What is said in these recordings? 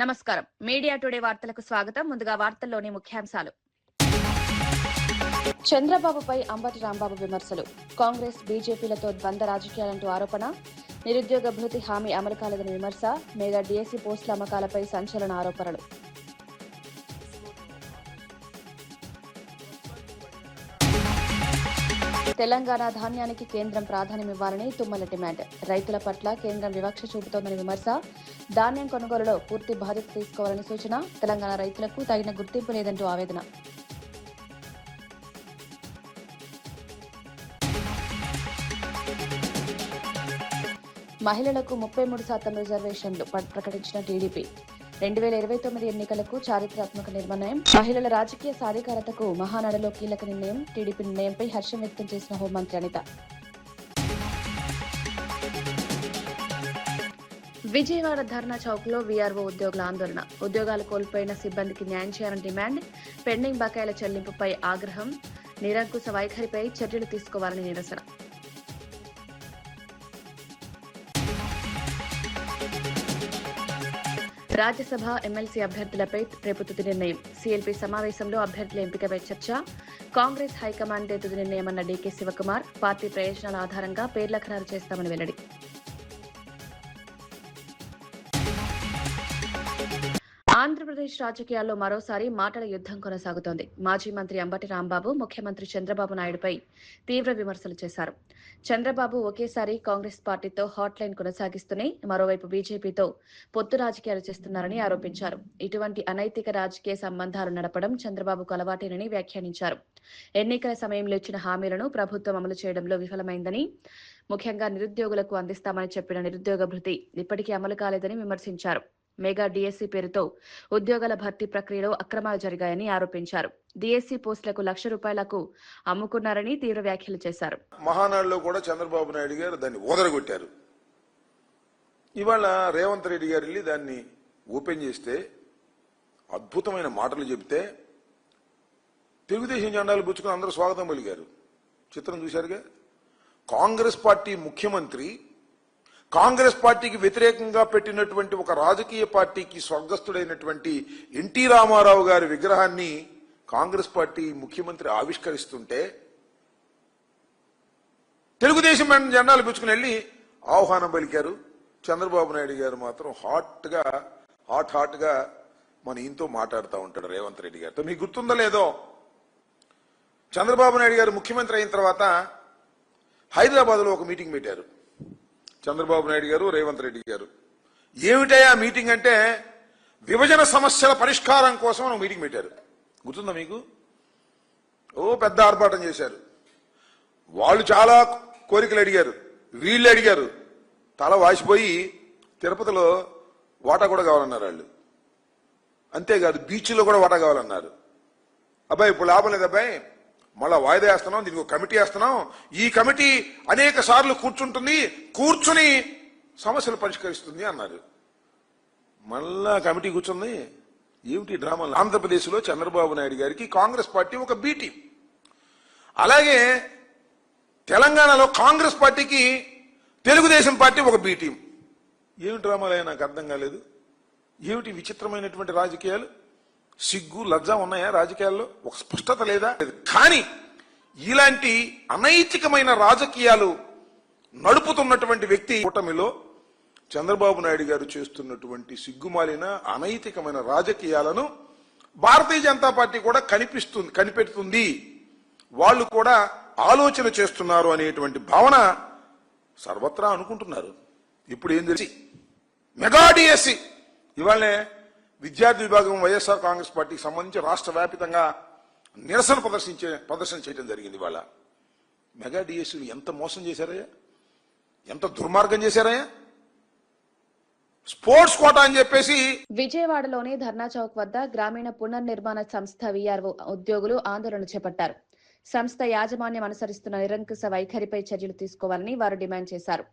నమస్కారం. Media today వార్తలకు స్వాగతం. ముందుగా వార్తల్లోని ముఖ్యాంశాలు. చంద్రబాబుపై అంబటి రాంబాబు విమర్శలు. కాంగ్రెస్ బీజేపీలతో ద్వంద్వ రాజకీయాలంటూ ఆరోపణ. నిరుద్యోగ భృతి హామీ అమలు కాలేదని విమర్శ. మెగా డీఎస్సీ పోస్టుల అమ్మకాలపై సంచలన ఆరోపణలు. తెలంగాణ ధాన్యానికి కేంద్రం ప్రాధాన్యమివ్వాలని తుమ్మల డిమాండ్. రైతుల పట్ల కేంద్రం వివక్ష చూపుతోందని విమర్శ. ధాన్యం కొనుగోలులో పూర్తి బాధ్యత తీసుకోవాలని సూచన. తెలంగాణ రైతులకు తగిన గుర్తింపు లేదంటూ ఆవేదన. మహిళలకు 33% రిజర్వేషన్లు ప్రకటించిన టీడీపీ. 2029 ఎన్నికలకు చారిత్రాత్మక నిర్ణయం. మహిళల రాజకీయ సాధికారతకు మహానాడులో కీలక నిర్ణయం. టీడీపీ నిర్ణయంపై హర్షం వ్యక్తం చేసిన హోంమంత్రి అనిత. విజయవాడ ధర్నా చౌక్ లో వీఆర్ఓ ఉద్యోగుల ఆందోళన. ఉద్యోగాలు కోల్పోయిన సిబ్బందికి న్యాయం చేయాలని డిమాండ్. పెండింగ్ బకాయిల చెల్లింపుపై ఆగ్రహం. నిరంకుశ వైఖరిపై చర్యలు తీసుకోవాలని నిరసన. రాజ్యసభ ఎమ్మెల్సీ అభ్యర్థులపై రేపు తుది నిర్ణయం. సీఎల్పీ సమావేశంలో అభ్యర్థుల ఎంపికపై చర్చ. కాంగ్రెస్ హైకమాండే తుది నిర్ణయమన్న డీకే శివకుమార్. పార్టీ ప్రయోజనాల ఆధారంగా పేర్ల ఖరారు చేస్తామని వెల్లడి. ఆంధ్రప్రదేశ్ రాజకీయాల్లో మరోసారి మాటల యుద్ధం కొనసాగుతోంది. మాజీ మంత్రి అంబటి రాంబాబు ముఖ్యమంత్రి చంద్రబాబు నాయుడుపై తీవ్ర విమర్శలు చేశారు. చంద్రబాబు ఒకేసారి కాంగ్రెస్ పార్టీతో హాట్ లైన్ కొనసాగిస్తూనే మరోవైపు బీజేపీతో పొత్తు రాజకీయాలు చేస్తున్నారని ఆరోపించారు. ఇటువంటి అనైతిక రాజకీయ సంబంధాలు నడపడం చంద్రబాబుకు అలవాటేనని వ్యాఖ్యానించారు. ఎన్నికల సమయంలో ఇచ్చిన హామీలను ప్రభుత్వం అమలు చేయడంలో విఫలమైందని, ముఖ్యంగా నిరుద్యోగులకు అందిస్తామని చెప్పిన నిరుద్యోగ భృతి ఇప్పటికీ అమలు కాలేదని విమర్శించారు. మెగా డీఎస్సీ పేరుతో ఉద్యోగాల భర్తీ ప్రక్రియలో అక్రమాలు జరిగాయని ఆరోపించారు. డీఎస్సీ పోస్టులకు ₹1,00,000 అమ్ముకున్నారని తీవ్ర వ్యాఖ్యలు చేశారు. మహానాడులో కూడా చంద్రబాబు నాయుడు గారు దాన్ని ఓదరగొట్టారు. ఇవాళ రేవంత్ రెడ్డి గారు వెళ్ళి దాన్ని ఓపెన్ చేస్తే అద్భుతమైన మాటలు చెబితే తెలుగుదేశం జెండాలు పుచ్చుకుని అందరూ స్వాగతం పలికారు. చిత్రం చూశారుగా. కాంగ్రెస్ పార్టీ ముఖ్యమంత్రి కాంగ్రెస్ పార్టీకి వ్యతిరేకంగా పెట్టినటువంటి ఒక రాజకీయ పార్టీకి స్వర్గస్థుడైనటువంటి ఎన్టీ రామారావు గారి విగ్రహాన్ని కాంగ్రెస్ పార్టీ ముఖ్యమంత్రి ఆవిష్కరిస్తుంటే తెలుగుదేశం జెండాలు పుచ్చుకుని వెళ్ళి ఆహ్వానం పలికారు. చంద్రబాబు నాయుడు గారు మాత్రం హాట్ గా మన ఈయనతో మాట్లాడుతూ ఉంటాడు రేవంత్ రెడ్డి గారితో. మీకు గుర్తుందో లేదో, చంద్రబాబు నాయుడు గారు ముఖ్యమంత్రి అయిన తర్వాత హైదరాబాద్ లో ఒక మీటింగ్ పెట్టారు. చంద్రబాబు నాయుడు గారు, రేవంత్ రెడ్డి గారు. ఏమిటయా మీటింగ్ అంటే విభజన సమస్యల పరిష్కారం కోసం ఒక మీటింగ్ పెట్టారు. గుర్తుందా మీకు? పెద్ద ఆర్భాటం చేశారు. వాళ్ళు చాలా కోరికలు అడిగారు, వీళ్ళు అడిగారు. తల వాసిపోయి తిరుపతిలో వాటా కూడా కావాలన్నారు వాళ్ళు. అంతేకాదు బీచ్లో కూడా వాటా కావాలన్నారు. అబ్బాయి ఇప్పుడు లాభం లేదు అబ్బాయి, మళ్ళా వాయిదా వేస్తున్నాం, దీనికి ఒక కమిటీ వేస్తున్నాం. ఈ కమిటీ అనేక సార్లు కూర్చుని సమస్యలు పరిష్కరిస్తుంది అన్నారు. మళ్ళా కమిటీ కూర్చుంది. ఏమిటి డ్రామా? ఆంధ్రప్రదేశ్ లో చంద్రబాబు నాయుడు గారికి కాంగ్రెస్ పార్టీ ఒక బి టీం, అలాగే తెలంగాణలో కాంగ్రెస్ పార్టీకి తెలుగుదేశం పార్టీ ఒక బి టీం. ఏమిటి డ్రామాలే నాకు అర్థం కాలేదు. ఏమిటి విచిత్రమైనటువంటి రాజకీయాలు? సిగ్గు లజ్జ ఉన్నాయా రాజకీయాల్లో? ఒక స్పష్టత లేదా? కానీ ఇలాంటి అనైతికమైన రాజకీయాలు నడుపుతున్నటువంటి వ్యక్తి కూటమిలో చంద్రబాబు నాయుడు గారు చేస్తున్నటువంటి సిగ్గుమాలిన అనైతికమైన రాజకీయాలను భారతీయ జనతా పార్టీ కూడా కనిపెడుతుంది. వాళ్ళు కూడా ఆలోచన చేస్తున్నారు అనేటువంటి భావన సర్వత్రా అనుకుంటున్నారు. ఇప్పుడు ఏం తెలిసి మెగా డిఎస్సి ఇవాళనే విద్యార్థి విభాగం వైఎస్ఆర్ కాంగ్రెస్ పార్టీకి సంబంధించి రాష్ట్ర వ్యాప్తంగా నిరసన ప్రదర్శన చేయడం జరిగింది. ఇవాళ మెగా డిఎస్సీలు ఎంత మోసం చేశారయ్యా, ఎంత దుర్మార్గం చేశారయ్యా. స్పోర్ట్స్ కోటా అని చెప్పేసి విజయవాడలోని ధర్నా చౌక్ వద్ద గ్రామీణ పునర్నిర్మాణ సంస్థ వీఆర్ఓ ఉద్యోగులు ఆందోళన చేపట్టారు. సంస్థ యాజమాన్యం అనుసరిస్తున్న నిరంకుశ వైఖరిపై చర్యలు తీసుకోవాలని వారు డిమాండ్ చేశారు.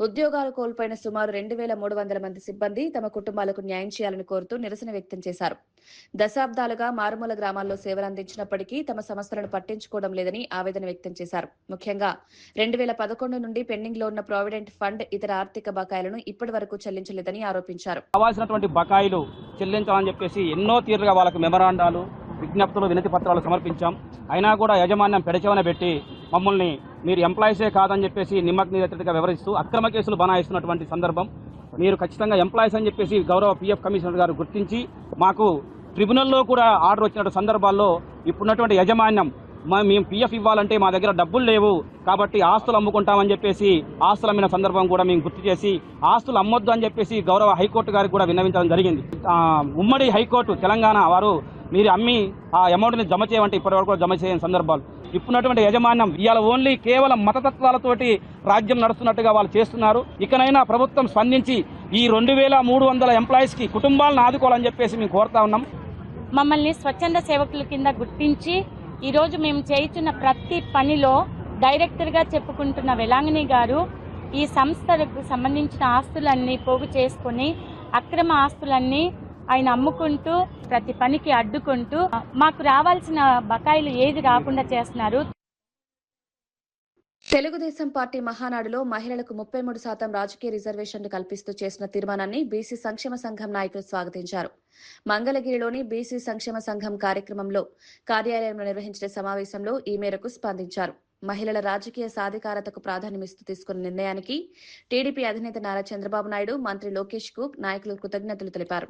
ఉద్యోగాలు కోల్పోయిన సుమారు 2,300 మంది సిబ్బంది తమ కుటుంబాలకు న్యాయం చేయాలని కోరుతూ నిరసన వ్యక్తం చేశారు. దశాబ్దాలుగా మారుమూల గ్రామాల్లో సేవలందించినప్పటికీ తమ సమస్యలను పట్టించుకోవడం లేదని ఆవేదన వ్యక్తం చేశారు. ముఖ్యంగా 2011 నుండి పెండింగ్ లో ఉన్న ప్రావిడెంట్ ఫండ్, ఇతర ఆర్థిక బకాయిలను ఇప్పటి వరకు చెల్లించలేదని ఆరోపించారు. కావాల్సినటువంటి బకాయిలు చెల్లించాలని చెప్పేసి ఎన్నో తీరుగా వాళ్ళకు మెమరాండాలు, విజ్ఞప్తులు, వినతి పత్రాలు సమర్పించాం. అయినా కూడా యాజమాన్యం పెడచెవన పెట్టి మమ్మల్ని మీరు ఎంప్లాయీసే కాదని చెప్పేసి నిమ్మకగా వివరిస్తూ అక్రమ కేసులు బనాయిస్తున్నటువంటి సందర్భం. మీరు ఖచ్చితంగా ఎంప్లాయీస్ అని చెప్పేసి గౌరవ PF కమిషనర్ గారు గుర్తించి మాకు ట్రిబ్యునల్లో కూడా ఆర్డర్ వచ్చిన సందర్భాల్లో ఇప్పుడున్నటువంటి యాజమాన్యం మేము PF ఇవ్వాలంటే మా దగ్గర డబ్బులు లేవు కాబట్టి ఆస్తులు అమ్ముకుంటామని చెప్పేసి ఆస్తులు అమ్మిన సందర్భం కూడా మేము గుర్తు చేసి ఆస్తులు అమ్మొద్దు అని చెప్పేసి గౌరవ హైకోర్టు గారికి కూడా విన్నవించడం జరిగింది. ఉమ్మడి హైకోర్టు తెలంగాణ వారు మీరు అమ్మి ఆ అమౌంట్ని జమ చేయమంటే ఇప్పటివరకు కూడా జమ చేయని సందర్భాలు. ఇప్పుడున్నటువంటి యాజమాన్యం ఇవాళ ఓన్లీ కేవలం మతతత్వాలతోటి రాజ్యం నడుస్తున్నట్టుగా వాళ్ళు చేస్తున్నారు. ఇకనైనా ప్రభుత్వం స్పందించి ఈ 2,300 ఎంప్లాయీస్కి కుటుంబాలను ఆదుకోవాలని చెప్పేసి మేము కోరుతా ఉన్నాం. మమ్మల్ని స్వచ్ఛంద సేవకుల కింద గుర్తించి ఈరోజు మేము చేస్తున్న ప్రతి పనిలో డైరెక్టర్గా చెప్పుకుంటున్న వెలాంగిణి గారు ఈ సంస్థలకు సంబంధించిన ఆస్తులన్నీ పోగు చేసుకుని అక్రమ ఆస్తులన్నీ ఆయన అమ్ముకుంటూ ప్రతి పనికి అడ్డుకుంటూ మాకు రావాల్సిన బకాయిలు ఏది రాకుండా చేస్తున్నారు. తెలుగుదేశం పార్టీ మహానాడులో మహిళలకు 33% రాజకీయ రిజర్వేషన్లు కల్పిస్తూ చేసిన తీర్మానాన్ని బీసీ సంక్షేమ సంఘం నాయకులు స్వాగతించారు. మంగళగిరిలోని బీసీ సంక్షేమ సంఘం కార్యక్రమంలో కార్యాలయంలో నిర్వహించిన సమావేశంలో ఈ మేరకు స్పందించారు. మహిళల రాజకీయ సాధికారతకు ప్రాధాన్యమిస్తూ తీసుకున్న నిర్ణయానికి టీడీపీ అధినేత నారా చంద్రబాబు నాయుడు, మంత్రి లోకేష్ కు నాయకులు కృతజ్ఞతలు తెలిపారు.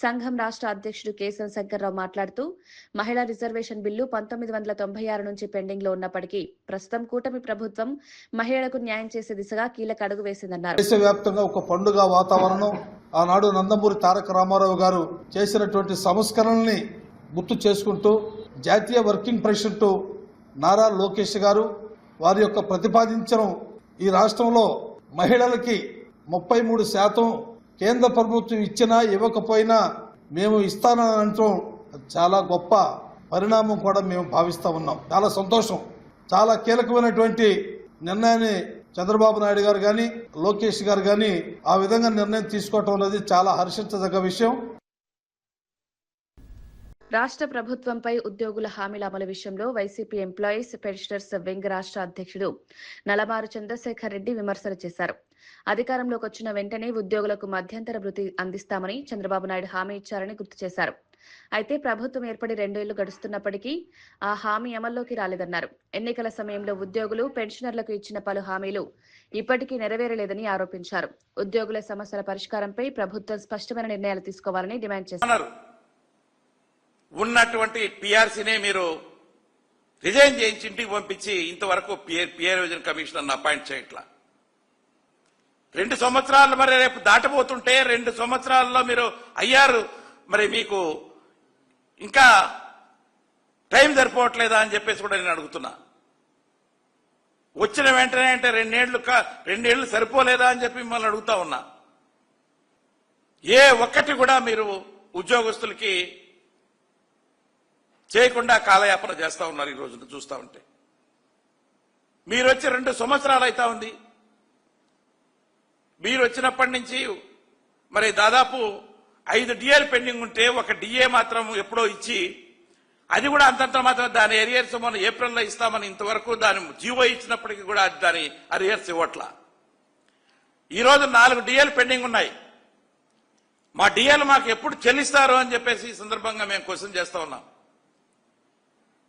సంఘం రాష్ట్ర అధ్యక్షుడు కేశవ శంకర్రావు మాట్లాడుతూ మహిళా రిజర్వేషన్ బిల్లు 1996 నుంచి పెండింగ్ లో ఉన్నప్పటికీ ప్రస్తుతం కూటమి ప్రభుత్వం మహిళలకు న్యాయం చేసే దిశగా కీలక అడుగు వేసిందన్నారు. దేశవ్యాప్తంగా ఒక పండుగ వాతావరణం, ఆనాడు నందమూరి తారక రామారావు గారు చేసినటువంటి సంస్కరణల్ని గుర్తు చేసుకుంటూ జాతీయ వర్కింగ్ ప్రెసిడెంట్ నారా లోకేష్ గారు వారి యొక్క ప్రతిపాదించడం ఈ రాష్ట్రంలో మహిళలకి 33% కేంద్ర ప్రభుత్వం ఇచ్చినా ఇవ్వకపోయినా మేము ఇస్తానని అనటం చాలా గొప్ప పరిణామం కూడా మేము భావిస్తూ ఉన్నాం. చాలా సంతోషం. చాలా కీలకమైనటువంటి నిర్ణయాన్ని చంద్రబాబు నాయుడు గారు కానీ లోకేష్ గారు కానీ ఆ విధంగా నిర్ణయం తీసుకోవటం అనేది చాలా హర్షించదగ్గ విషయం. రాష్ట్ర ప్రభుత్వంపై ఉద్యోగుల హామీల అమలు విషయంలో వైసీపీ ఎంప్లాయీస్ పెన్షనర్స్ వింగ్ రాష్ట్ర అధ్యక్షుడు నలమారు చంద్రశేఖర్ రెడ్డి విమర్శలు చేశారు. అధికారంలోకి వచ్చిన వెంటనే ఉద్యోగులకు మధ్యంతర భృతి అందిస్తామని చంద్రబాబు నాయుడు హామీ ఇచ్చారని గుర్తు చేశారు. అయితే ప్రభుత్వం ఏర్పడి 2 ఏళ్లు గడుస్తున్నప్పటికీ ఆ హామీ అమల్లోకి రాలేదన్నారు. ఎన్నికల సమయంలో ఉద్యోగులు, పెన్షనర్లకు ఇచ్చిన పలు హామీలు ఇప్పటికీ నెరవేరలేదని ఆరోపించారు. ఉద్యోగుల సమస్యల పరిష్కారంపై ప్రభుత్వం స్పష్టమైన నిర్ణయాలు తీసుకోవాలని డిమాండ్ చేశారు. ఉన్నటువంటి PRCనే మీరు రిజైన్ చేయించి ఇంటికి పంపించి ఇంతవరకు పిఆర్ రివిజన్ కమిషనర్ అపాయింట్ చేయట్లా. 2 సంవత్సరాలు మరి రేపు దాటబోతుంటే 2 సంవత్సరాల్లో మీరు అయ్యారు, మరి మీకు ఇంకా టైం సరిపోవట్లేదా అని చెప్పేసి కూడా నేను అడుగుతున్నా. వచ్చిన వెంటనే అంటే 2 ఏళ్లు సరిపోలేదా అని చెప్పి మిమ్మల్ని అడుగుతా ఉన్నా. ఏ ఒక్కటి కూడా మీరు ఉద్యోగస్తులకి చేయకుండా కాలయాపన చేస్తా ఉన్నారు. ఈ రోజున చూస్తా ఉంటే మీరు వచ్చి 2 సంవత్సరాలు అవుతా ఉంది. మీరు వచ్చినప్పటి నుంచి మరి దాదాపు 5 డిఏలు పెండింగ్ ఉంటే 1 డిఏ మాత్రం ఎప్పుడో ఇచ్చి, అది కూడా అంతంత మాత్రం దాని అరియర్స్ మనం ఏప్రిల్లో ఇస్తామని ఇంతవరకు దాని జీవో ఇచ్చినప్పటికీ కూడా దాని అరియర్స్ ఇవ్వట్లా. ఈరోజు 4 డిఏలు పెండింగ్ ఉన్నాయి. మా డిఏలు మాకు ఎప్పుడు చెల్లిస్తారు అని చెప్పేసి ఈ సందర్భంగా మేము క్వశ్చన్ చేస్తా ఉన్నాం.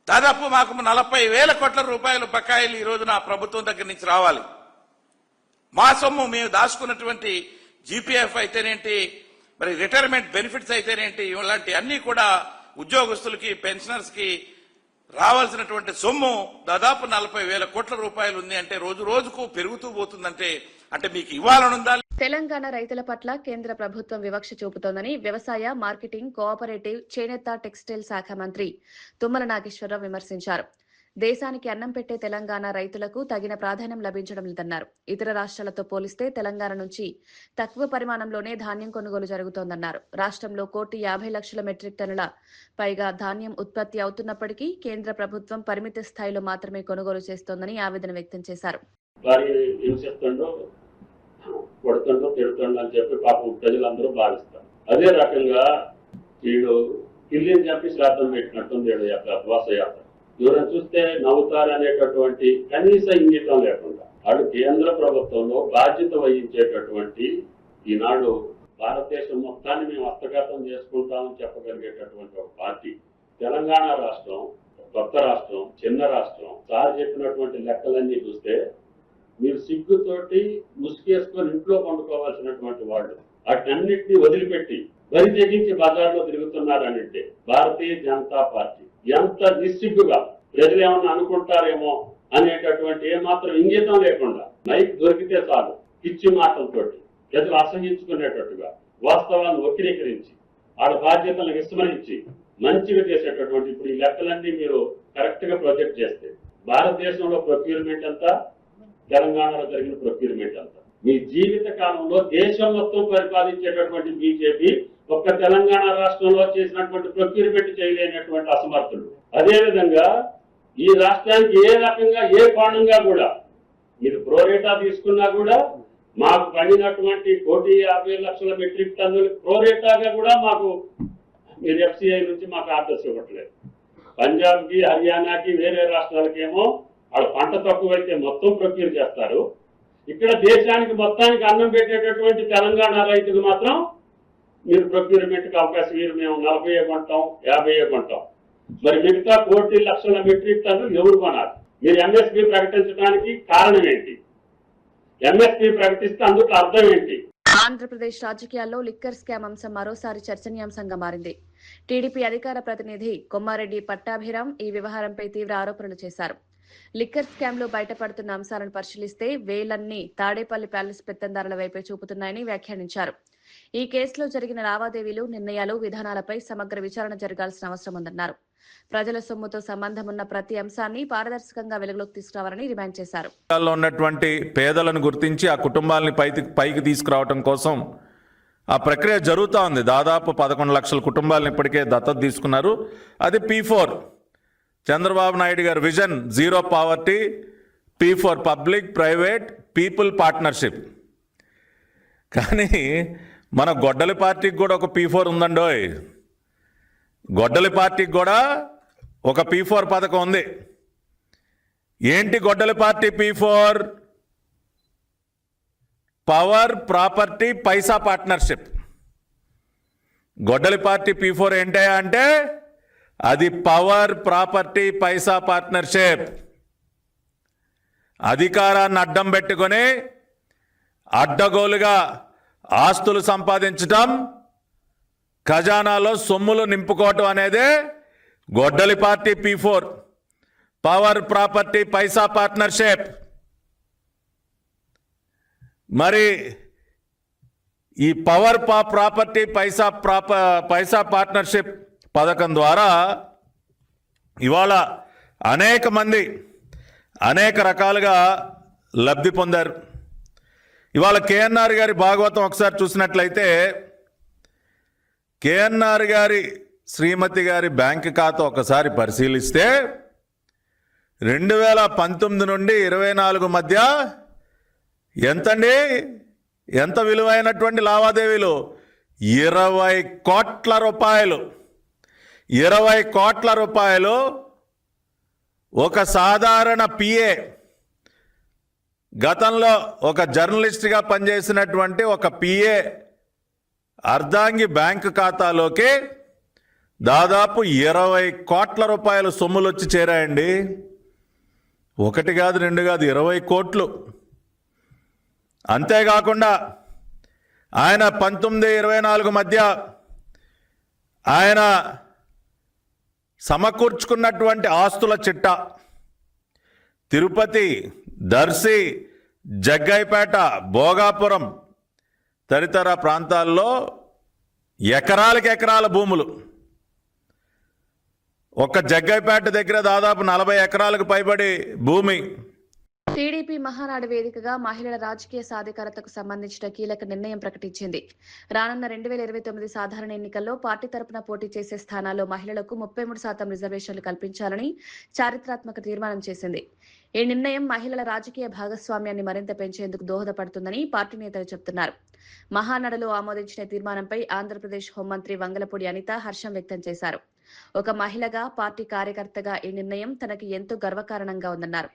దాదాపు మాకు 40,000 కోట్ల రూపాయల బకాయిలు ఈ రోజున ప్రభుత్వం దగ్గర నుంచి రావాలి. మా సొమ్ము మేము దాచుకున్నటువంటి GPF అయితేనేంటి, మరి రిటైర్మెంట్ బెనిఫిట్స్ అయితేనేంటి, ఇలాంటి అన్ని కూడా ఉద్యోగస్తులకి, పెన్షనర్స్ కి రావాల్సినటువంటి సొమ్ము దాదాపు 40,000 కోట్ల రూపాయలు ఉంది. అంటే రోజు రోజుకు పెరుగుతూ పోతుందంటే అంటే మీకు ఇవ్వాలనుందా? తెలంగాణ రైతుల పట్ల కేంద్ర ప్రభుత్వం వివక్ష చూపుతోందని వ్యవసాయ, మార్కెటింగ్, కోఆపరేటివ్, చేనేత, టెక్స్టైల్ శాఖ మంత్రి తుమ్మల నాగేశ్వరరావు విమర్శించారు. దేశానికి అన్నం పెట్టే తెలంగాణ రైతులకు తగిన ప్రాధాన్యం లభించడం లేదన్నారు. ఇతర రాష్ట్రాలతో పోలిస్తే తెలంగాణ నుంచి తక్కువ పరిమాణంలోనే ధాన్యం కొనుగోలు జరుగుతోందన్నారు. రాష్ట్రంలో 1,50,00,000 మెట్రిక్ టన్నుల పైగా ధాన్యం ఉత్పత్తి అవుతున్నప్పటికీ కేంద్ర ప్రభుత్వం పరిమిత స్థాయిలో మాత్రమే కొనుగోలు చేస్తోందని ఆవేదన వ్యక్తం చేశారు. కొడుతుండో తిడుతుండో అని చెప్పి పాపం ప్రజలందరూ భావిస్తారు. అదే రకంగా వీడు కిల్లిని చంపి శ్రాద్ధం పెట్టినట్టుంది వీడు యొక్క ఉపవాస యాత్ర. ఎవరైనా చూస్తే నవ్వుతారు అనేటటువంటి కనీస ఇంగితం లేకుండా అటు కేంద్ర ప్రభుత్వంలో బాధ్యత వహించేటటువంటి ఈనాడు భారతదేశం మొత్తాన్ని మేము హస్తగతం చేసుకుంటామని చెప్పగలిగేటటువంటి ఒక పార్టీ. తెలంగాణ రాష్ట్రం కొత్త రాష్ట్రం, చిన్న రాష్ట్రం. సార్ చెప్పినటువంటి లెక్కలన్నీ చూస్తే మీరు సిగ్గుతోటి ముసుగేసుకొని ఇంట్లో పండుకోవాల్సినటువంటి వాళ్ళు వాటినన్నింటినీ వదిలిపెట్టి బరి తెగించి బజార్లో తిరుగుతున్నారనంటే భారతీయ జనతా పార్టీ ఎంత నిస్సిగ్గుగా ప్రజలు ఏమన్నా అనుకుంటారేమో అనేటటువంటి ఏమాత్రం ఇంగితం లేకుండా మైక్ దొరికితే చాలు పిచ్చి మాటలతోటి ప్రజలు అసహించుకునేటట్టుగా వాస్తవాలను వక్రీకరించి వాళ్ళ బాధ్యతలను విస్మరించి మంచిగా చేసేటటువంటి ఇప్పుడు ఈ లెక్కలన్నీ మీరు కరెక్ట్ గా ప్రొజెక్ట్ చేస్తే భారతదేశంలో ప్రొక్యూర్మెంట్ అంతా, తెలంగాణలో జరిగిన ప్రొక్యూర్మెంట్ అంతా, మీ జీవిత కాలంలో దేశం మొత్తం పరిపాలించేటటువంటి బీజేపీ ఒక్క తెలంగాణ రాష్ట్రంలో చేసినటువంటి ప్రొక్యూర్మెంట్ చేయలేనటువంటి అసమర్థులు. అదేవిధంగా ఈ రాష్ట్రానికి ఏ రకంగా ఏ కోణంగా కూడా మీరు ప్రోరేటా తీసుకున్నా కూడా మాకు పడినటువంటి 1,50,00,000 మెట్రిక్ టన్నులు ప్రోరేటాగా కూడా మాకు మీరు FCI నుంచి మాకు ఆర్డర్స్ ఇవ్వట్లేదు. పంజాబ్కి, హర్యానాకి, వేరే రాష్ట్రాలకేమో వాళ్ళ పంట తక్కువైతే మొత్తం ప్రొక్యూర్ చేస్తారు. ఇక్కడ దేశానికి మొత్తానికి అన్నం పెట్టేటటువంటి తెలంగాణ రైతులు మాత్రం మీరు ప్రొక్యూర్మెంట్కి అవకాశం మీరు మేము 40 కొంటాం, 50 కొంటాం. మరి మిగతా 1,00,00,000 మెట్రిక్ టన్నులు ఎవరు కొనాలి? మీరు MSP ప్రకటించడానికి కారణం ఏంటి? MSP ప్రకటిస్తే అందుకు అర్థం ఏంటి? ఆంధ్రప్రదేశ్ రాజకీయాల్లో లిక్కర్ స్కామ్ అంశం మరోసారి చర్చనీయాంశంగా మారింది. టీడీపీ అధికార ప్రతినిధి కొమ్మారెడ్డి పట్టాభిరామ్ ఈ వ్యవహారంపై తీవ్ర ఆరోపణలు చేశారు. లిక్కర్ స్కామ్ లో బయటపడుతున్న అంశాలను పరిశీలిస్తే వేలన్నీ తాడేపల్లి ప్యాలెస్ పెత్తందారుల వైపే చూపుతున్నాయని వ్యాఖ్యానించారు. ఈ కేసులో జరిగిన లావాదేవీలు, నిర్ణయాలు, విధానాలపై సమగ్ర విచారణ జరగాల్సిన అవసరం ఉందన్నారు. ప్రజల సొమ్ముతో సంబంధం ఉన్న ప్రతి అంశాన్ని పారదర్శకంగా వెలుగులోకి తీసుకురావాలని డిమాండ్ చేశారు. ఉన్నటువంటి పేదలను గుర్తించి ఆ కుటుంబాలని పైకి తీసుకురావడం కోసం ఆ ప్రక్రియ జరుగుతూ ఉంది. దాదాపు 11 లక్షల కుటుంబాలను ఇప్పటికే దత్తత తీసుకున్నారు. అది P4 చంద్రబాబు నాయుడు గారి vision, zero poverty, P4 public private people partnership. కానీ మన గొడ్డలి పార్టీకి కూడా ఒక P4 ఉందండోయ్. గొడ్డలి పార్టీకి కూడా ఒక P4 పథకం ఉంది. ఏంటి గొడ్డలి పార్టీ P4? పవర్, ప్రాపర్టీ, పైసా పార్ట్నర్షిప్. గొడ్డలి పార్టీ P4 ఏంటయ్యా అంటే అది పవర్, ప్రాపర్టీ, పైసా పార్ట్నర్షిప్. అధికారాన్ని అడ్డం పెట్టుకొని అడ్డగోలుగా ఆస్తులు సంపాదించటం, ఖజానాలో సొమ్ములు నింపుకోవటం అనేదే గొడ్డలి పార్టీ P4. పవర్, ప్రాపర్టీ, పైసా పార్ట్నర్షిప్. మరి ఈ పవర్, ప్రాపర్టీ, పైసా పార్ట్నర్షిప్ పథకం ద్వారా ఇవాళ అనేక మంది అనేక రకాలుగా లబ్ధి పొందారు. ఇవాళ కేఎన్ఆర్ గారి భాగవతం ఒకసారి చూసినట్లయితే కేఎన్ఆర్ గారి శ్రీమతి గారి బ్యాంక్ ఖాతా ఒకసారి పరిశీలిస్తే 2019 నుండి 24 మధ్య ఎంతండి, ఎంత విలువైనటువంటి లావాదేవీలు? 20 కోట్ల రూపాయలు. 20 కోట్ల రూపాయలు ఒక సాధారణ PA, గతంలో ఒక జర్నలిస్ట్గా పనిచేసినటువంటి ఒక PA అర్ధాంగి బ్యాంకు ఖాతాలోకి దాదాపు 20 కోట్ల రూపాయల సొమ్ములు వచ్చి చేరాయండి. ఒకటి కాదు, రెండు కాదు, 20 కోట్లు. అంతేకాకుండా ఆయన 19-24 మధ్య ఆయన సమకూర్చుకున్నటువంటి ఆస్తుల చిట్టా తిరుపతి, దర్శి, జగ్గైపేట, భోగాపురం తదితర ప్రాంతాల్లో ఎకరాలకు ఎకరాల భూములు. ఒక్క జగ్గైపేట దగ్గర దాదాపు 40 ఎకరాలకు పైబడి భూమి టీడీపీ మహానాడు వేదికగా మహిళల రాజకీయ సాధికారతకు సంబంధించిన కీలక నిర్ణయం ప్రకటించింది. రానున్న 2029 సాధారణ ఎన్నికల్లో పార్టీ తరపున పోటీ చేసే స్థానాల్లో మహిళలకు 33% రిజర్వేషన్లు కల్పించాలని చారిత్రాత్మక తీర్మానం చేసింది. ఈ నిర్ణయం మహిళల రాజకీయ భాగస్వామ్యాన్ని మరింత పెంచేందుకు దోహదపడుతుందని పార్టీ నేతలు చెబుతున్నారు. మహానాడులో ఆమోదించిన తీర్మానంపై ఆంధ్రప్రదేశ్ హోంమంత్రి వంగలపూడి అనిత హర్షం వ్యక్తం చేశారు. ఒక మహిళగా, పార్టీ కార్యకర్తగా ఈ నిర్ణయం తనకి ఎంతో గర్వకారణంగా ఉందన్నారు.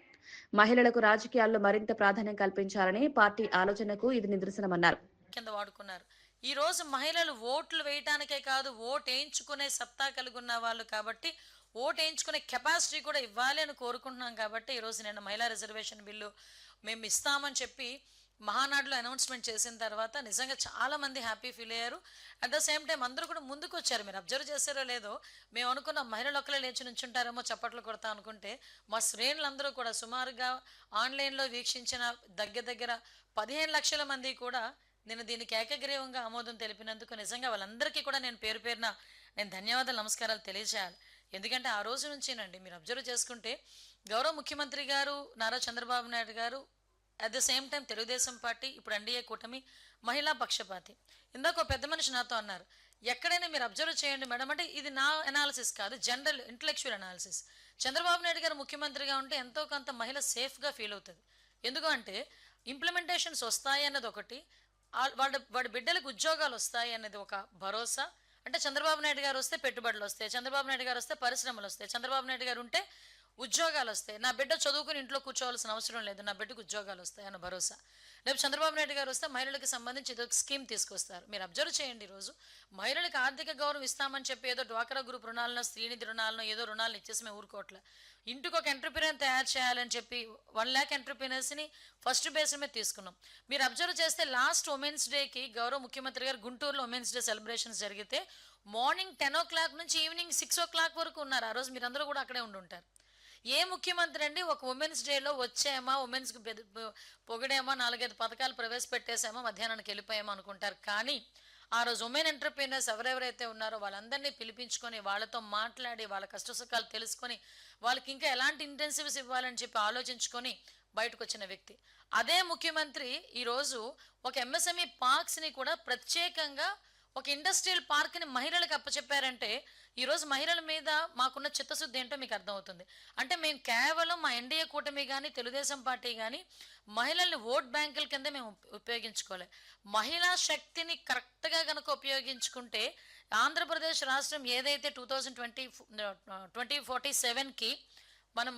మహిళలకు రాజకీయాల్లో మరింత ప్రాధాన్యం కల్పించాలని పార్టీ ఆలోచనకు ఇది నిదర్శనమన్నారు. కింద వాడుకున్నారు. ఈ రోజు మహిళలు ఓట్లు వేయడానికే కాదు, ఓటు వేయించుకునే సత్తా కలిగి ఉన్న వాళ్ళు కాబట్టి ఓటు వేయించుకునే కెపాసిటీ కూడా ఇవ్వాలి అని కోరుకుంటున్నాం. కాబట్టి ఈరోజు నేను మహిళా రిజర్వేషన్ బిల్లు మేము ఇస్తామని చెప్పి మహానాడులో అనౌన్స్మెంట్ చేసిన తర్వాత నిజంగా చాలా మంది హ్యాపీ ఫీల్ అయ్యారు. అట్ ద సేమ్ టైం అందరూ కూడా ముందుకు వచ్చారు. మీరు అబ్జర్వ్ చేశారో లేదో, మేము అనుకున్న మహిళలు ఒక్కలే లేచి నుంచుంటారేమో చప్పట్లు కొడతా అనుకుంటే మా శ్రేణులందరూ కూడా సుమారుగా ఆన్లైన్లో వీక్షించిన దగ్గర 15 లక్షల మంది కూడా నేను దీనికి ఏకగ్రీవంగా ఆమోదం తెలిపినందుకు నిజంగా వాళ్ళందరికీ కూడా నేను పేరు పేరున నేను ధన్యవాదాలు, నమస్కారాలు తెలియజేయాలి. ఎందుకంటే ఆ రోజు నుంచేనండి మీరు అబ్జర్వ్ చేసుకుంటే గౌరవ ముఖ్యమంత్రి గారు నారా చంద్రబాబు నాయుడు గారు at the same time Telugu Desam party, ఇప్పుడు ఎన్డీఏ కూటమి మహిళా పక్షపాతి. ఇందాక ఒక పెద్ద మనిషి నాతో అన్నారు, ఎక్కడైనా మీరు అబ్జర్వ్ చేయండి మేడం అంటే ఇది నా అనాలిసిస్ కాదు, general intellectual analysis. Chandrababu Naidu గారు ముఖ్యమంత్రిగా ఉంటే ఎంతో కొంత మహిళ సేఫ్గా ఫీల్ అవుతుంది. ఎందుకంటే ఇంప్లిమెంటేషన్స్ వస్తాయి అన్నది ఒకటి, వాడి బిడ్డలకు ఉద్యోగాలు వస్తాయి అన్నది ఒక భరోసా. అంటే చంద్రబాబు నాయుడు గారు వస్తే పెట్టుబడులు వస్తాయి, చంద్రబాబు నాయుడు గారు వస్తే పరిశ్రమలు వస్తాయి, చంద్రబాబు నాయుడు గారు ఉంటే ఉద్యోగాలు వస్తాయి, నా బిడ్డ చదువుకుని ఇంట్లో కూర్చోవాల్సిన అవసరం లేదు, నా బిడ్డకు ఉద్యోగాలు వస్తాయి అన్న భరోసా. రేపు చంద్రబాబు నాయుడు గారు వస్తే మహిళలకు సంబంధించి ఏదో స్కీమ్ తీసుకొస్తారు. మీరు అబ్జర్వ్ చేయండి, ఈరోజు మహిళలకు ఆర్థిక గౌరవం ఇస్తామని చెప్పి ఏదో డ్వాక్రా గ్రూప్ రుణాలను, స్త్రీనిధి రుణాలను, ఏదో రుణాలను ఇచ్చేసి మేము ఊరుకోవట్లే. ఇంటికి ఒక ఎంటర్ప్రీనర్ తయారు చేయాలని చెప్పి 1 lakh ఎంటర్ప్రీనర్స్ని ఫస్ట్ బేస్ మీద తీసుకున్నాం. మీరు అబ్జర్వ్ చేస్తే లాస్ట్ ఉమెన్స్ డేకి గౌరవ ముఖ్యమంత్రి గారు గుంటూరులో ఉమెన్స్ డే సెలబ్రేషన్స్ జరిగితే మార్నింగ్ 10 o'clock నుంచి ఈవినింగ్ 6 o'clock వరకు ఉన్నారు. ఆ రోజు మీరందరూ కూడా అక్కడే ఉండుంటారు. ఏ ముఖ్యమంత్రి అండి ఒక ఉమెన్స్ డేలో వచ్చామా, ఉమెన్స్కి పొగిడేమా, 4-5 పథకాలు ప్రవేశపెట్టేసామా, మధ్యాహ్నానికి వెళ్ళిపోయామా అనుకుంటారు. కానీ ఆ రోజు ఉమెన్ ఎంటర్ప్రీనర్స్ ఎవరెవరైతే ఉన్నారో వాళ్ళందరినీ పిలిపించుకొని వాళ్ళతో మాట్లాడి వాళ్ళ కష్టసుఖాలు తెలుసుకొని వాళ్ళకి ఇంకా ఎలాంటి ఇంటెన్సివ్స్ ఇవ్వాలని చెప్పి ఆలోచించుకొని బయటకు వచ్చిన వ్యక్తి. అదే ముఖ్యమంత్రి ఈరోజు ఒక ఎంఎస్ఎంఈ పార్క్స్ని కూడా ప్రత్యేకంగా ఒక ఇండస్ట్రియల్ పార్క్ని మహిళలకు అప్పచెప్పారంటే ఈరోజు మహిళల మీద మాకున్న చిత్తశుద్ధి ఏంటో మీకు అర్థమవుతుంది. అంటే మేము కేవలం మా ఎన్డీఏ కూటమి కానీ తెలుగుదేశం పార్టీ కానీ మహిళల్ని ఓట్ బ్యాంకుల కింద మేము ఉపయోగించుకోలే. మహిళా శక్తిని కరెక్ట్గా కనుక ఉపయోగించుకుంటే ఆంధ్రప్రదేశ్ రాష్ట్రం ఏదైతే 2047కి మనం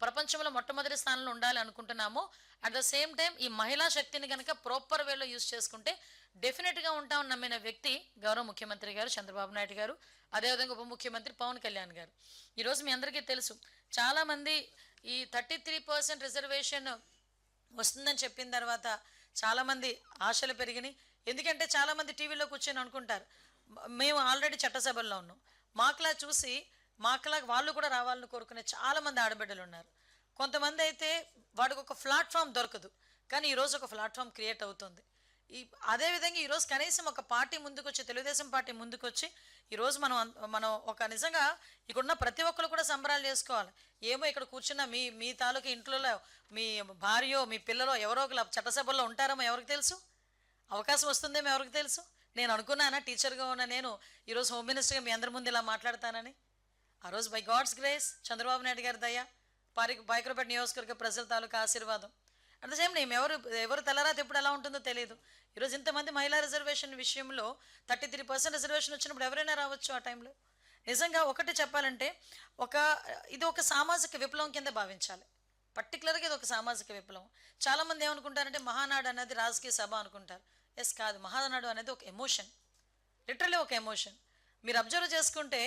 ప్రపంచంలో మొట్టమొదటి స్థానంలో ఉండాలి అనుకుంటున్నామో అట్ ద సేమ్ టైం ఈ మహిళా శక్తిని కనుక ప్రాపర్ వేలో యూజ్ చేసుకుంటే డెఫినెట్గా ఉంటామని నమ్మిన వ్యక్తి గౌరవ ముఖ్యమంత్రి గారు చంద్రబాబు నాయుడు గారు, అదేవిధంగా ఉప ముఖ్యమంత్రి పవన్ కళ్యాణ్ గారు. ఈరోజు మీ అందరికీ తెలుసు, చాలామంది ఈ 33% రిజర్వేషన్ వస్తుందని చెప్పిన తర్వాత చాలామంది ఆశలు పెరిగినాయి. ఎందుకంటే చాలామంది టీవీలో కూర్చొని అనుకుంటారు మేము ఆల్రెడీ చట్టసభల్లో ఉన్నాం, మాకులా చూసి మాకులా వాళ్ళు కూడా రావాలని కోరుకునే చాలామంది ఆడబిడ్డలు ఉన్నారు. కొంతమంది అయితే వాడికి ఒక ప్లాట్ఫామ్ దొరకదు, కానీ ఈరోజు ఒక ప్లాట్ఫామ్ క్రియేట్ అవుతుంది. అదేవిధంగా ఈరోజు కనీసం ఒక పార్టీ ముందుకొచ్చి, తెలుగుదేశం పార్టీ ముందుకొచ్చి ఈరోజు మనం ఒక నిజంగా ఇక్కడున్న ప్రతి ఒక్కరు కూడా సంబరాలు చేసుకోవాలి. ఏమో ఇక్కడ కూర్చున్న మీ తాలూకా ఇంట్లో మీ భార్యో మీ పిల్లలో ఎవరో ఒకరు చట్టసభల్లో ఉంటారేమో ఎవరికి తెలుసు, అవకాశం వస్తుందేమో ఎవరికి తెలుసు. నేను అనుకున్నానా టీచర్గా ఉన్న నేను ఈరోజు హోమ్ మినిస్టర్గా మీ అందరి ముందు ఇలా మాట్లాడతానని? ఆ రోజు by God's grace, Chandrababu Naidu garu దయ, పాయకరపేట నియోజకవర్గ ప్రజల తాలూకా ఆశీర్వాదం. అట్ ద సేమ్ టైం ఎవరు తెల్లరాత ఎప్పుడు ఎలా ఉంటుందో తెలియదు. ఈరోజు ఇంతమంది మహిళా రిజర్వేషన్ విషయంలో 33% రిజర్వేషన్ వచ్చినప్పుడు ఎవరైనా రావచ్చు ఆ టైంలో. నిజంగా ఒకటి చెప్పాలంటే ఇది ఒక సామాజిక విప్లవం కింద భావించాలి. పర్టికులర్గా ఇది ఒక సామాజిక విప్లవం. చాలామంది ఏమనుకుంటారంటే మహానాడు అనేది రాజకీయ సభ అనుకుంటారు. ఎస్ కాదు, మహానాడు అనేది ఒక ఎమోషన్, లిటరల్లీ ఒక ఎమోషన్. మీరు అబ్జర్వ్ చేసుకుంటే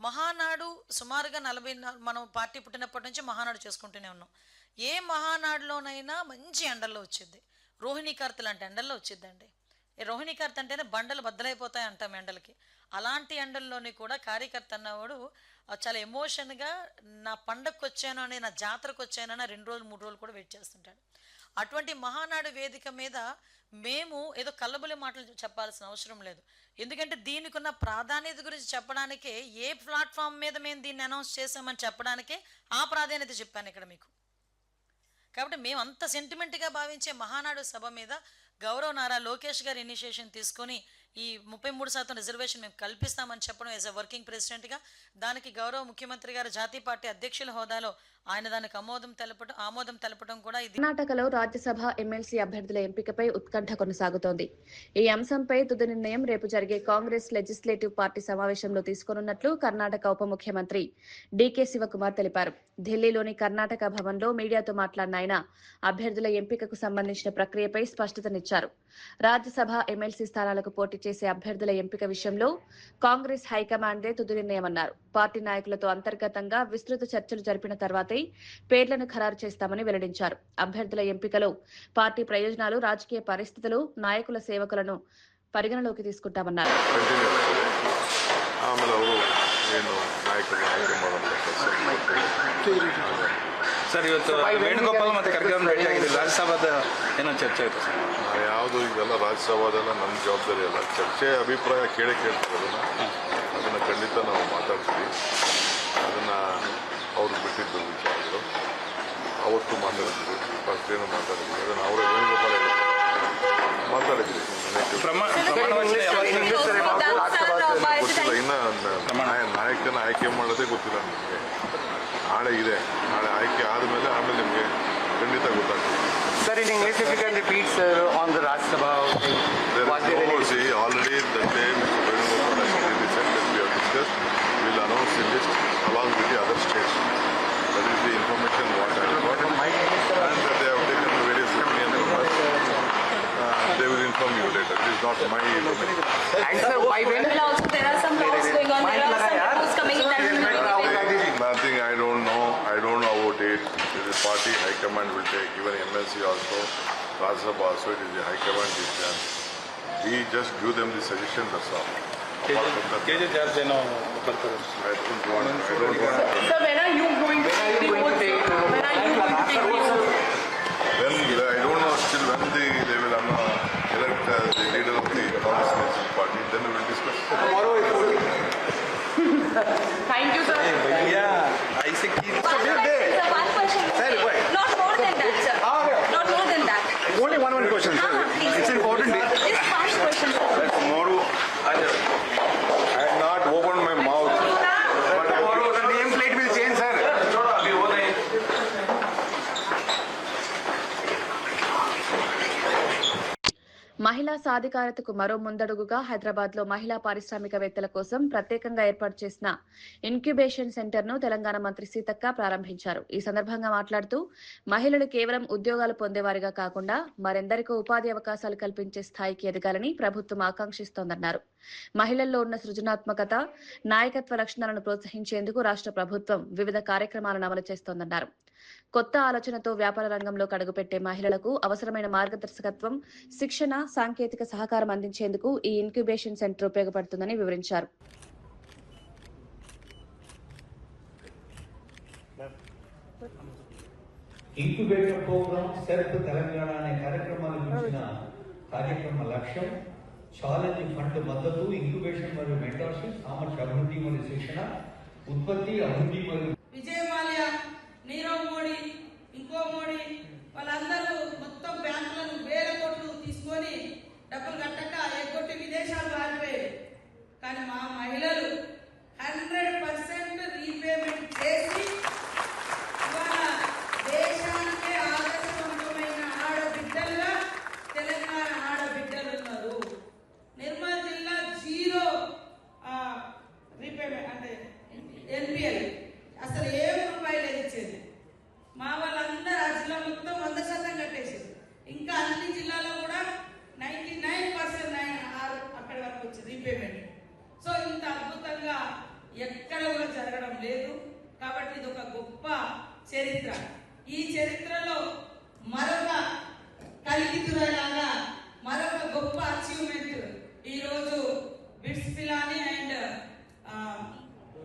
మహానాడు సుమారుగా 40 మనం పార్టీ పుట్టినప్పటి నుంచి మహానాడు చేసుకుంటూనే ఉన్నాం. ఏ మహానాడులోనైనా మంచి ఎండల్లో వచ్చింది, రోహిణీ కార్తె లాంటి ఎండల్లో వచ్చిందండి. రోహిణీ కార్తె అంటేనే బండలు బద్దలైపోతాయి అంటాం ఎండలకి. అలాంటి ఎండల్లోని కూడా కార్యకర్త అన్నవాడు చాలా ఎమోషన్గా నా పండగకు వచ్చాను అని, నా జాతరకు వచ్చానని 2 రోజులు 3 రోజులు కూడా వెయిట్ చేస్తుంటాడు. అటువంటి మహానాడు వేదిక మీద మేము ఏదో కల్లబుల్లి మాటలు చెప్పాల్సిన అవసరం లేదు. ఎందుకంటే దీనికి ఉన్న ప్రాధాన్యత గురించి చెప్పడానికే, ఏ ప్లాట్ఫామ్ మీద మేము దీన్ని అనౌన్స్ చేసామని చెప్పడానికే ఆ ప్రాధాన్యత చెప్పాను ఇక్కడ మీకు. కాబట్టి మేము అంత సెంటిమెంట్గా భావించే మహానాడు సభ మీద గౌరవ నారా లోకేష్ గారు ఇనిషియేషన్ తీసుకొని ఈ 33% రిజర్వేషన్ మేము కల్పిస్తామని చెప్పడం యాజ్ ఎ వర్కింగ్ ప్రెసిడెంట్గా, దానికి గౌరవ ముఖ్యమంత్రి గారు జాతీయ పార్టీ అధ్యక్షుల హోదాలో ఆయన దానికి ఆమోదం తెలపడం కూడా ఇది. కర్ణాటకలో రాజ్యసభ ఎమ్మెల్సీ అభ్యర్థుల ఎంపికపై ఉత్కంఠ కొనసాగుతోంది. ఈ అంశంపై తుది నిర్ణయం రేపు జరిగే కాంగ్రెస్ లెజిస్లేటివ్ పార్టీ సమావేశంలో తీసుకోనున్నట్లు కర్ణాటక ఉప ముఖ్యమంత్రి డీకే శివకుమార్ తెలిపారు. ఢిల్లీలోని కర్ణాటక భవన్లో మీడియాతో మాట్లాడిన ఆయన అభ్యర్థుల ఎంపికకు సంబంధించిన ప్రక్రియపై స్పష్టతనిచ్చారు. రాజ్యసభ ఎమ్మెల్సీ స్థానాలకు పోటీ చేసే అభ్యర్థుల ఎంపిక విషయంలో కాంగ్రెస్ హైకమాండే తుది నిర్ణయమన్నారు. పార్టీ నాయకులతో అంతర్గతంగా విస్తృత చర్చలు జరిపిన తర్వాతే పేర్లను ఖరారు చేస్తామని వెల్లడించారు. అభ్యర్థుల ఎంపికలో పార్టీ ప్రయోజనాలు, రాజకీయ పరిస్థితులు, నాయకుల సేవకులను పరిగణలోకి తీసుకుంటామన్నారు. ಸರ್, ಇವತ್ತು ವೇಣುಗೋಪಾಲ್ ಮತ್ತು ಖರ್ಗೆ ಭೇಟಿ ಆಗಿದ್ದೀವಿ. ರಾಜ್ಯಸಭಾದ ಏನೋ ಚರ್ಚೆ ಆಯಿತು ಸರ್? ಯಾವುದು ಇದೆಲ್ಲ ರಾಜ್ಯಸಭಾದೆಲ್ಲ ನಮ್ಮ ಜವಾಬ್ದಾರಿ ಅಲ್ಲ. ಚರ್ಚೆ ಅಭಿಪ್ರಾಯ ಕೇಳ್ತಾರೆ, ಅದನ್ನು ಖಂಡಿತ ನಾವು ಮಾತಾಡ್ತೀವಿ. ಅದನ್ನು ಅವ್ರು ಬಿಟ್ಟಿದ್ದು ವಿಚಾರಗಳು ಅವತ್ತು ಮಾತಾಡಿದ್ವಿ. ಫಸ್ಟ್ ಏನು ಮಾತಾಡಿದ್ವಿ ಅದನ್ನು ಅವರೇ ವೇಣುಗೋಪಾಲ ಮಾತಾಡಿದ್ವಿ. ಗೊತ್ತಿಲ್ಲ, ಇನ್ನು ನಾಯಕನ ಆಯ್ಕೆ ಮಾಡೋದೇ ಗೊತ್ತಿಲ್ಲ ನಿಮಗೆ. ನಾಳೆ ಇದೆ, ನಾಳೆ ಆಯ್ಕೆ ಆದಮೇಲೆ ಆಮೇಲೆ ನಿಮಗೆ ಖಂಡಿತ ಗೊತ್ತಾಗ್ತದೆ. Sir, in English, if you can repeat, sir, on the Rajya Sabha. See, already the day Venugopal actually said that we have discussed, we will announce the list along with the other states. That is the information what I have got. And that they have taken various opinions from us. They will inform you later. It is not my domain. And sir, why when? Also, there are some talks going on. There are some news coming in that Nothing, I don't know about it. The party high command will take, even MLC also, Rajya Sabha also, it is the high command decision. We just give them the suggestion, that's all. KJ Judge, you know, I don't want. So when are you going to take the votes? When are you going to take the votes? When, I don't know still when they will elect the leader of the Congress National Party, then we will discuss. tomorrow is 14. Thank you, sir. Yeah, I say keep. Sir, one question. Sir, what? Not more than that, sir. Not more than that. Only one question, sir. Please. It's important. Just one question, sir. Tomorrow, I had not opened my mouth. But tomorrow the nameplate will change, sir. మహిళా సాధికారతకు మరో ముందడుగుగా హైదరాబాద్ లో మహిళా పారిశ్రామికవేత్తల కోసం ప్రత్యేకంగా ఏర్పాటు చేసిన incubation centre ను తెలంగాణ మంత్రి సీతక్క ప్రారంభించారు. ఈ సందర్భంగా మాట్లాడుతూ మహిళలు కేవలం ఉద్యోగాలు పొందేవారిగా కాకుండా మరెందరికో ఉపాధి అవకాశాలు కల్పించే స్థాయికి ఎదగాలని ప్రభుత్వం ఆకాంక్షిస్తోందన్నారు. మహిళల్లో ఉన్న సృజనాత్మకత, నాయకత్వ లక్షణాలను ప్రోత్సహించేందుకు రాష్ట్ర ప్రభుత్వం వివిధ కార్యక్రమాలను అమలు చేస్తోందన్నారు. కొత్త ఆలోచనతో వ్యాపార రంగంలో అడుగుపెట్టే మహిళలకు అవసరమైన మార్గదర్శకత్వం, శిక్షణ, సాంకేతిక సహకారం అందించేందుకు ఈ ఇన్క్యుబేషన్ సెంటర్ ఉపయోగపడుతుందని వివరించారు. ఇంక్యుబేటర్ ప్రోగ్రామ్ సెల్ఫ్ తెలంగాణ అనే కార్యక్రమాన్ని గురించిన కార్యక్రమ లక్ష్యం ఛాలెంజ్ ఫండ్ మద్దతు, ఇంక్యుబేషన్ మరియు మెంటర్షిప్, సామర్థ్య అభివృద్ధి మరియు శిక్షణ, ఉత్పత్తి అభివృద్ధి మరియు విజయ్ మాల్యా, నీరవ్ మోడీ, ఇంకో మోడీ వాళ్ళందరూ మొత్తం బ్యాంకులను వేల కోట్లు తీసుకొని డబ్బులు కట్టక ఎగ్గొట్టి విదేశాలు పారిపోయారు. కానీ మా మహిళలు 100% రీపేమెంట్ చేసి ఇవాళ దేశానికే ఆదర్శవంతమైన ఆడబిడ్డలుగా తెలంగాణ ఆడబిడ్డలు ఉన్నారు. నిర్మల్ జిల్లా జీరో రీపేమెంట్ అంటే ఎన్పిఎల్ అసలు ఏం రూపాయలు ఇచ్చేది. మా వాళ్ళందరూ ఆ జిల్లా మొత్తం 100% కట్టేసారు. ఇంకా అన్ని జిల్లాలో కూడా 99% అక్కడి వరకు వచ్చింది రీపేమెంట్. సో ఇంత అద్భుతంగా ఎక్కడ కూడా జరగడం లేదు. కాబట్టి ఇది ఒక గొప్ప చరిత్ర. ఈ చరిత్రలో మరొక కలిగితురలాగా మరొక గొప్ప అచీవ్మెంట్ ఈరోజు BITS Pilani and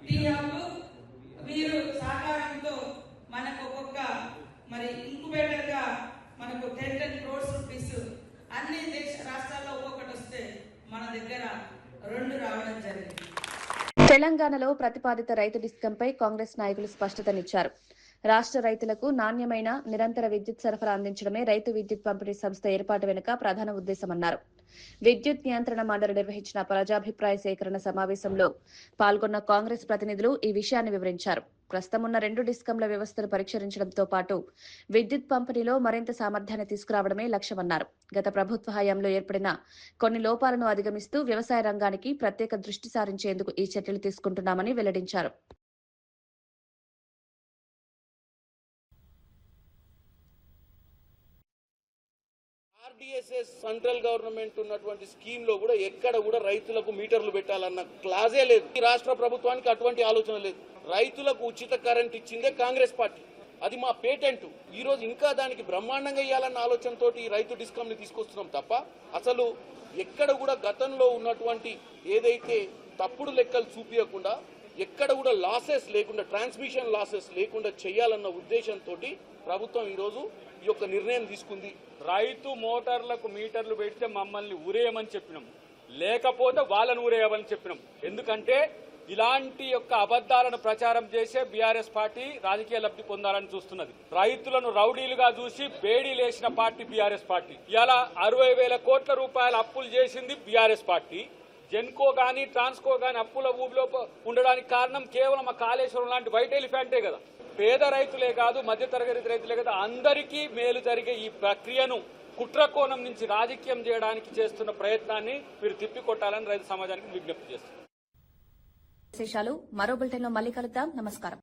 T hub వీరు సహకారంతో మనకు ఒక్కొక్క మరి ఇంక్యుబేటర్ గా మనకు 10 crores రూపీస్ అన్ని రాష్ట్రాల్లో ఒక్కొక్కటి వస్తే మన దగ్గర 2 రావడం జరిగింది. తెలంగాణలో ప్రతిపాదిత రైతు డిస్కంపై కాంగ్రెస్ నాయకులు స్పష్టతనిచ్చారు. రాష్ట్ర రైతులకు నాణ్యమైన నిరంతర విద్యుత్ సరఫరా అందించడమే రైతు విద్యుత్ పంపిణీ సంస్థ ఏర్పాటు వెనుక ప్రధాన ఉద్దేశమన్నారు. విద్యుత్ నియంత్రణ మండలి నిర్వహించిన ప్రజాభిప్రాయ సేకరణ సమావేశంలో పాల్గొన్న కాంగ్రెస్ ప్రతినిధులు ఈ విషయాన్ని వివరించారు. ప్రస్తుతం ఉన్న 2 డిస్కంల వ్యవస్థను పరిష్కరించడంతో పాటు విద్యుత్ పంపిణీలో మరింత సామర్థ్యాన్ని తీసుకురావడమే లక్ష్యమన్నారు. గత ప్రభుత్వ హయాంలో ఏర్పడిన కొన్ని లోపాలను అధిగమిస్తూ వ్యవసాయ రంగానికి ప్రత్యేక దృష్టి సారించేందుకు ఈ చర్యలు తీసుకుంటున్నామని వెల్లడించారు. ఆర్డీఎస్ఎస్ సెంట్రల్ గవర్నమెంట్ ఉన్నటువంటి స్కీమ్ లో కూడా ఎక్కడ కూడా రైతులకు మీటర్లు పెట్టాలన్న క్లాజే లేదు. ఈ రాష్ట్ర ప్రభుత్వానికి అటువంటి ఆలోచన లేదు. రైతులకు ఉచిత కరెంట్ ఇచ్చిందే కాంగ్రెస్ పార్టీ. అది మా పేటెంట్. ఈ రోజు ఇంకా దానికి బ్రహ్మాండంగా ఇవ్వాలన్న ఆలోచనతో ఈ రైతు డిస్కమ్ ని తీసుకొస్తున్నాం తప్ప అసలు ఎక్కడ కూడా గతంలో ఉన్నటువంటి ఏదైతే తప్పుడు లెక్కలు చూపించకుండా ఎక్కడ కూడా లాసెస్ లేకుండా ట్రాన్స్మిషన్ లాసెస్ లేకుండా చేయాలన్న ఉద్దేశంతో ప్రభుత్వం ఈ రోజు ఈ యొక్క నిర్ణయం తీసుకుంది. రైతు మోటార్లకు మీటర్లు పెడితే మమ్మల్ని ఊరేయమని చెప్పినాం, లేకపోతే వాళ్ళని ఊరేయమని చెప్పినాం. ఎందుకంటే ఇలాంటి యొక్క అబద్దాలను ప్రచారం చేసే బీఆర్ఎస్ పార్టీ రాజకీయ లబ్ధి పొందాలని చూస్తున్నది. రైతులను రౌడీలుగా చూసి బేడీ లేచిన పార్టీ బీఆర్ఎస్ పార్టీ. ఇలా 60,000 కోట్ల రూపాయల అప్పులు చేసింది బీఆర్ఎస్ పార్టీ. జెన్కో గానీ ట్రాన్స్కో గానీ అప్పుల ఊబిలో ఉండడానికి కారణం కేవలం ఆ కాళేశ్వరం లాంటి వైట్ ఎలిఫెంటే కదా. పేద రైతులే కాదు, మధ్యతరగతి రైతులే కాదు, అందరికీ మేలు జరిగే ఈ ప్రక్రియను కుట్రకోణం నుంచి రాజకీయం చేయడానికి చేస్తున్న ప్రయత్నాన్ని మీరు తిప్పికొట్టాలని రైతు సమాజానికి విజ్ఞప్తి చేస్తున్నారు. విశేషాలు మరో బులెటిన్లో మళ్ళీ కలుద్దాం. నమస్కారం.